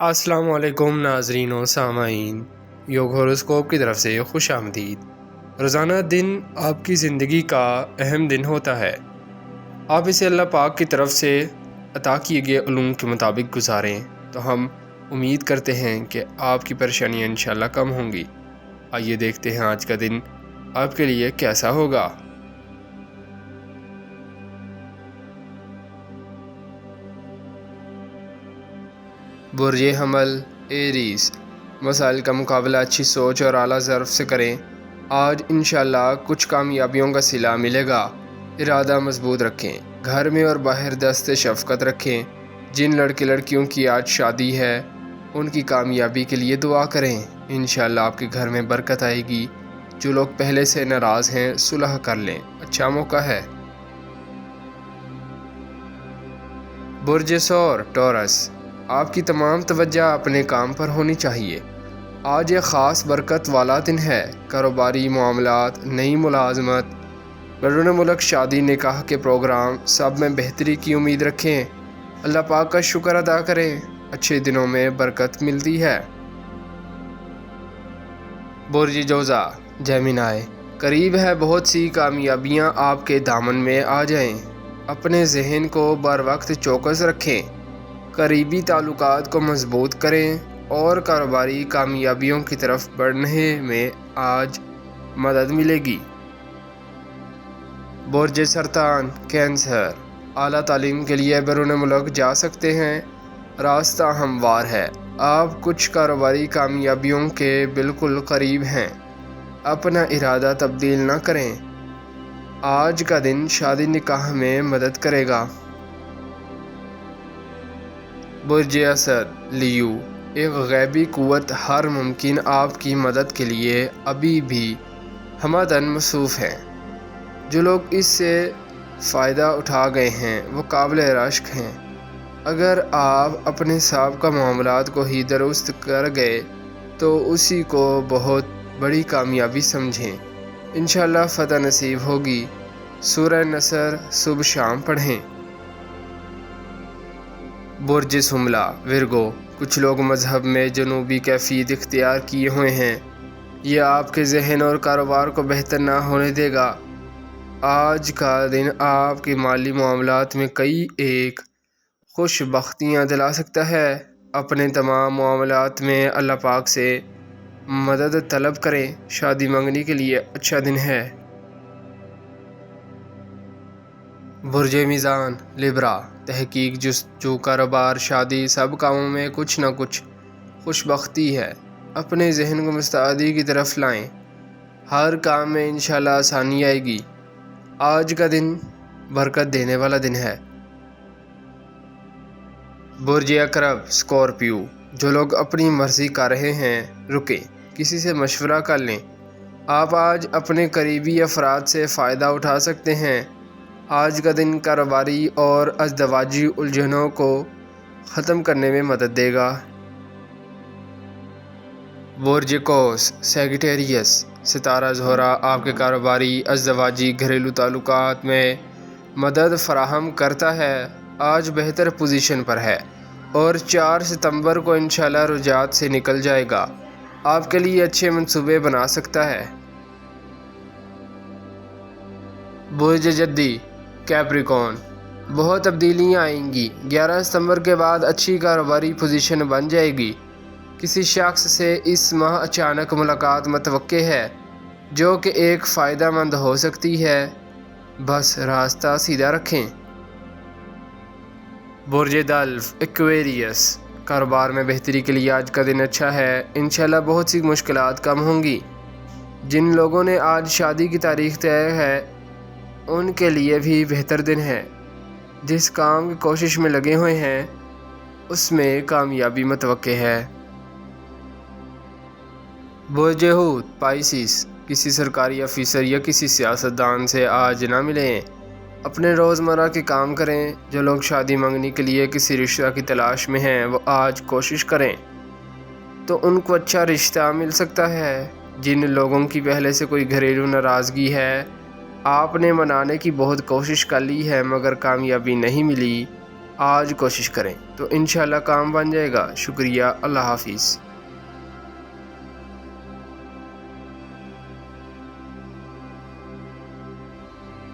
السلام علیکم ناظرین و سامعین، یوگ ہاروسکوپ کی طرف سے خوش آمدید۔ روزانہ دن آپ کی زندگی کا اہم دن ہوتا ہے۔ آپ اسے اللہ پاک کی طرف سے عطا کیے گئے علوم کے مطابق گزاریں تو ہم امید کرتے ہیں کہ آپ کی پریشانیاں انشاءاللہ کم ہوں گی۔ آئیے دیکھتے ہیں آج کا دن آپ کے لیے کیسا ہوگا۔ برج حمل ایریز، مسائل کا مقابلہ اچھی سوچ اور اعلیٰ ظرف سے کریں۔ آج انشاءاللہ کچھ کامیابیوں کا صلہ ملے گا۔ ارادہ مضبوط رکھیں، گھر میں اور باہر دست شفقت رکھیں۔ جن لڑکے لڑکیوں کی آج شادی ہے ان کی کامیابی کے لیے دعا کریں۔ انشاءاللہ آپ کے گھر میں برکت آئے گی۔ جو لوگ پہلے سے ناراض ہیں صلح کر لیں، اچھا موقع ہے۔ برج ثور ٹورس، آپ کی تمام توجہ اپنے کام پر ہونی چاہیے۔ آج ایک خاص برکت والا دن ہے۔ کاروباری معاملات، نئی ملازمت، بیرون ملک شادی نکاح کے پروگرام سب میں بہتری کی امید رکھیں۔ اللہ پاک کا شکر ادا کریں، اچھے دنوں میں برکت ملتی ہے۔ برج جوزا جیمنائی، قریب ہے بہت سی کامیابیاں آپ کے دامن میں آ جائیں۔ اپنے ذہن کو بر وقت چوکس رکھیں، قریبی تعلقات کو مضبوط کریں اور کاروباری کامیابیوں کی طرف بڑھنے میں آج مدد ملے گی۔ برج سرطان کینسر، اعلیٰ تعلیم کے لیے بیرون ملک جا سکتے ہیں۔ راستہ ہموار ہے، آپ کچھ کاروباری کامیابیوں کے بالکل قریب ہیں۔ اپنا ارادہ تبدیل نہ کریں۔ آج کا دن شادی نکاح میں مدد کرے گا۔ برج اسد لیو، ایک غیبی قوت ہر ممکن آپ کی مدد کے لیے ابھی بھی ہمدن مصروف ہے۔ جو لوگ اس سے فائدہ اٹھا گئے ہیں وہ قابل رشک ہیں۔ اگر آپ اپنے سابقہ معاملات کو ہی درست کر گئے تو اسی کو بہت بڑی کامیابی سمجھیں۔ انشاءاللہ فتح نصیب ہوگی۔ سورہ نصر صبح شام پڑھیں۔ برج شملہ ورگو، کچھ لوگ مذہب میں جنوبی کیفیت اختیار کیے ہوئے ہیں۔ یہ آپ کے ذہن اور کاروبار کو بہتر نہ ہونے دے گا۔ آج کا دن آپ کے مالی معاملات میں کئی ایک خوش بختیاں دلا سکتا ہے۔ اپنے تمام معاملات میں اللہ پاک سے مدد طلب کریں۔ شادی منگنی کے لیے اچھا دن ہے۔ برج میزان لبرا، تحقیق، جستجو، کاروبار، شادی، سب کاموں میں کچھ نہ کچھ خوش بختی ہے۔ اپنے ذہن کو مستعدی کی طرف لائیں، ہر کام میں انشاءاللہ آسانی آئے گی۔ آج کا دن برکت دینے والا دن ہے۔ برج عقرب اسکارپیو، جو لوگ اپنی مرضی کر رہے ہیں رکیں، کسی سے مشورہ کر لیں۔ آپ آج اپنے قریبی افراد سے فائدہ اٹھا سکتے ہیں۔ آج کا دن کاروباری اور ازدواجی الجھنوں کو ختم کرنے میں مدد دے گا۔ برج قوس سیجیٹیریس، ستارہ زہرہ آپ کے کاروباری، ازدواجی، گھریلو تعلقات میں مدد فراہم کرتا ہے۔ آج بہتر پوزیشن پر ہے اور 4 ستمبر کو انشاءاللہ رجحانات سے نکل جائے گا۔ آپ کے لیے اچھے منصوبے بنا سکتا ہے۔ برج جدی کیپریکون، بہت تبدیلیاں آئیں گی۔ 11 ستمبر کے بعد اچھی کاروباری پوزیشن بن جائے گی۔ کسی شخص سے اس ماہ اچانک ملاقات متوقع ہے جو کہ ایک فائدہ مند ہو سکتی ہے، بس راستہ سیدھا رکھیں۔ برج دلو ایکویریس، کاروبار میں بہتری کے لیے آج کا دن اچھا ہے۔ انشاءاللہ بہت سی مشکلات کم ہوں گی۔ جن لوگوں نے آج شادی کی تاریخ طے ہے ان کے لیے بھی بہتر دن ہے۔ جس کام کی کوشش میں لگے ہوئے ہیں اس میں کامیابی متوقع ہے۔ برج حوت پائسیس، کسی سرکاری افسر یا کسی سیاستدان سے آج نہ ملیں۔ اپنے روزمرہ کے کام کریں۔ جو لوگ شادی منگنی کے لیے کسی رشتہ کی تلاش میں ہیں وہ آج کوشش کریں تو ان کو اچھا رشتہ مل سکتا ہے۔ جن لوگوں کی پہلے سے کوئی گھریلو ناراضگی ہے آپ نے منانے کی بہت کوشش کر لی ہے مگر کامیابی نہیں ملی۔ آج کوشش کریں تو انشاءاللہ کام بن جائے گا۔ شکریہ، اللہ حافظ۔